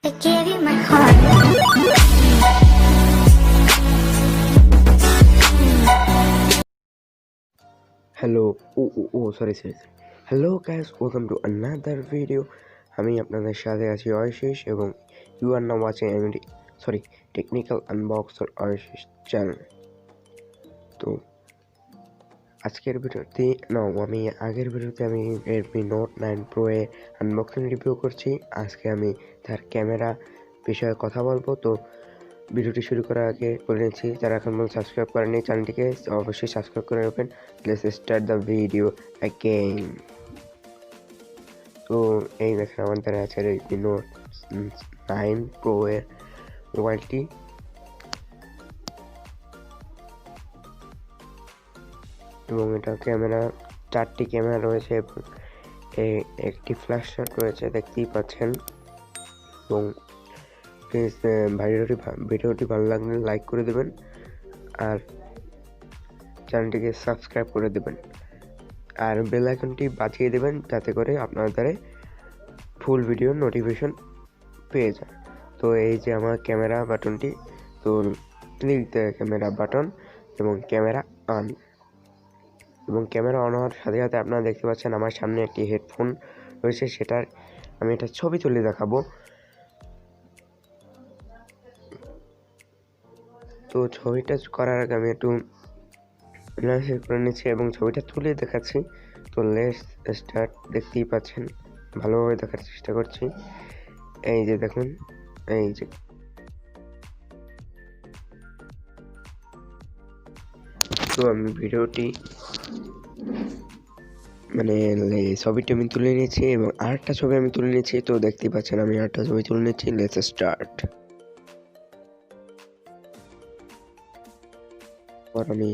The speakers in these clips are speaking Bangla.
I gave you my heart. Hello, sorry. Hello guys, welcome to another video. আমি আপনাদের সাথে আছি অশেষ এবং you are now watching technical unboxer Ashesh channel. তো আজকের ভিডিওতে আমি আগের ভিডিওতে আমি Redmi Note 9 Pro এর আনবক্সিং রিভিউ করছি। আজকে আমি তার ক্যামেরা বিষয়ে কথা বলবো। তো ভিডিওটি শুরু করার আগে বলে নিচ্ছি, যারা এখন পর্যন্ত সাবস্ক্রাইব করেনি চ্যানেলটিকে অবশ্যই সাবস্ক্রাইব করে রাখবেন। Let's start the video again. তো এই দেখেন আমাদের আছে Redmi Note 9 Pro এর মোবাইলটি। এবং এটা ক্যামেরা, 4টি ক্যামেরা রয়েছে এবং একটি ফ্ল্যাশ লাইট রয়েছে, দেখতেই পাচ্ছেন। এবং প্লিজ ভিডিওটি ভালো লাগলে লাইক করে দেবেন আর চ্যানেলটিকে সাবস্ক্রাইব করে দেবেন আর বেল আইকনটি বাজিয়ে দেবেন, যাতে করে আপনাদের ফুল ভিডিও নোটিফিকেশন পেয়ে যান। তো এই যে আমার ক্যামেরা বাটনটি, তো ক্লিক দ্য ক্যামেরা বাটন এবং ক্যামেরা অন। এবং ক্যামেরা অন হওয়ার সাথে সাথে আপনারা দেখতে পাচ্ছেন আমার সামনে একটি হেডফোন রয়েছে, সেটার আমি একটা ছবি তুলে দেখাবো। তো ছবিটা করার আগে আমি একটু সেভ করে নিচ্ছি এবং ছবিটা তুলে দেখাচ্ছি। তো লেটস স্টার্ট। দেখতেই পাচ্ছেন, ভালোভাবে দেখার চেষ্টা করছি। এই যে দেখুন, এই যে তো আমি ভিডিওটি ছবিটি আমি তুলে নিয়েছি এবং আরেকটা ছবি আমি তুলে নিয়েছি। তো দেখতেই পাচ্ছেন আমি আরেকটা ছবি তুলে নিচ্ছি। Let's start. আমি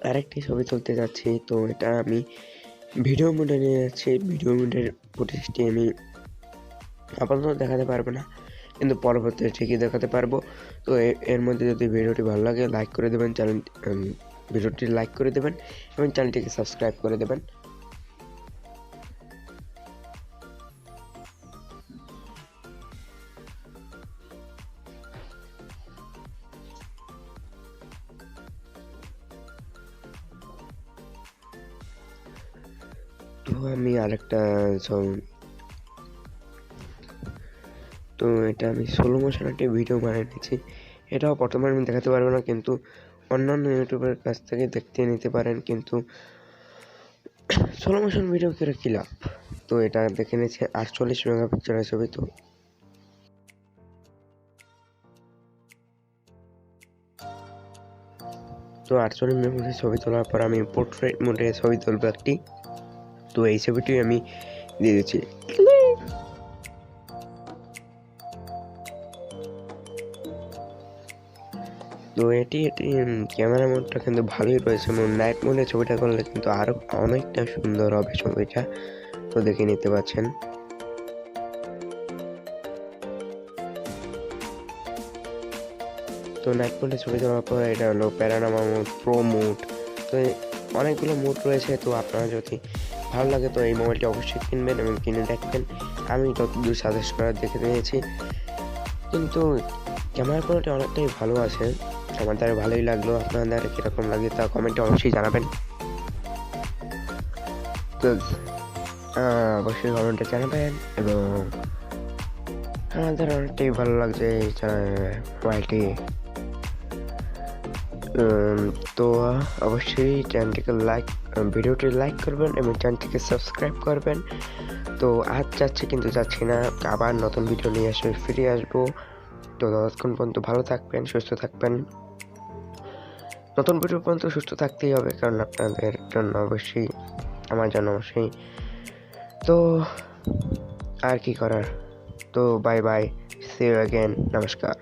আরেকটি ছবি তুলতে যাচ্ছি। তো এটা আমি ভিডিও মোডে নিয়ে যাচ্ছি। ভিডিও মোডের ফুটেজটি আমি আপাতত দেখাতে পারবো না, কিন্তু পরবর্তীতে ঠিকই দেখাতে পারবো। তো এর মধ্যে যদি ভিডিওটি ভালো লাগে লাইক করে দেবেন, ভিডিওটি লাইক করে দেবেন এবং চ্যানেলটিকে সাবস্ক্রাইব করে দেবেন। তো আমি আরেকটা তো এটা আমি স্লো মোশন একটা ভিডিও বানিয়ে নিয়েছি। এটাও বর্তমানে আমি দেখাতে পারবো না, কিন্তু অন্যান্য ইউটিউবের কাছ থেকে দেখতে নিতে পারেন। কিন্তু স্লো মোশন ভিডিও করে কী লাভ? তো এটা দেখে নিয়েছে 48 মেগাপিক্সেলের ছবি। তো 48 মেগাপিক্সেলের ছবি তোলার পর আমি পোর্ট্রেট মোডে ছবি তুলবো একটি। তো এই ছবিটি আমি দিয়ে দিচ্ছি। তো এটি ক্যামেরা মোডটা কিন্তু ভালোই রয়েছে এবং নাইট মোডে ছবিটা করলে কিন্তু আরো অনেকটা সুন্দর হবে ছবিটা। তো দেখে নিতে পাচ্ছেন। তো নাইট মোডে ছবি দেওয়ার পর এটা হলো প্যারানামা মোড, প্রো মোড। তো অনেকগুলো মোড রয়েছে। তো আপনারা যদি ভালো লাগে তো এই মোবাইলটি অবশ্যই কিনবেন এবং কিনে দেখবেন। আমি যতদূর সাজেস্ট করার দেখে নিয়েছি, কিন্তু ক্যামেরা কোয়ালিটি অনেকটাই ভালো আছে। আমার দ্বারা ভালোই লাগলো। আপনাদের কীরকম লাগে তা কমেন্টে অবশ্যই জানাবেন। তো অবশ্যই কমেন্টে জানাবেন। এবং আমাদের অনেকটাই ভালো লাগছে এই মোবাইলটি। তো অবশ্যই চ্যানেলটিকে ভিডিওটি লাইক করবেন এবং চ্যানেলটিকে সাবস্ক্রাইব করবেন। তো আজ যাচ্ছি না, আবার নতুন ভিডিও নিয়ে ফিরে আসবো। তো ততক্ষণ পর্যন্ত ভালো থাকবেন, সুস্থ থাকবেন। নতুন ভিডিও পর্যন্ত সুস্থ থাকতেই হবে, কারণ আপনাদের জন্য অবশ্যই, আমার জন্য অবশ্যই। তো আর কি করার। তো bye bye, see you again, নমস্কার।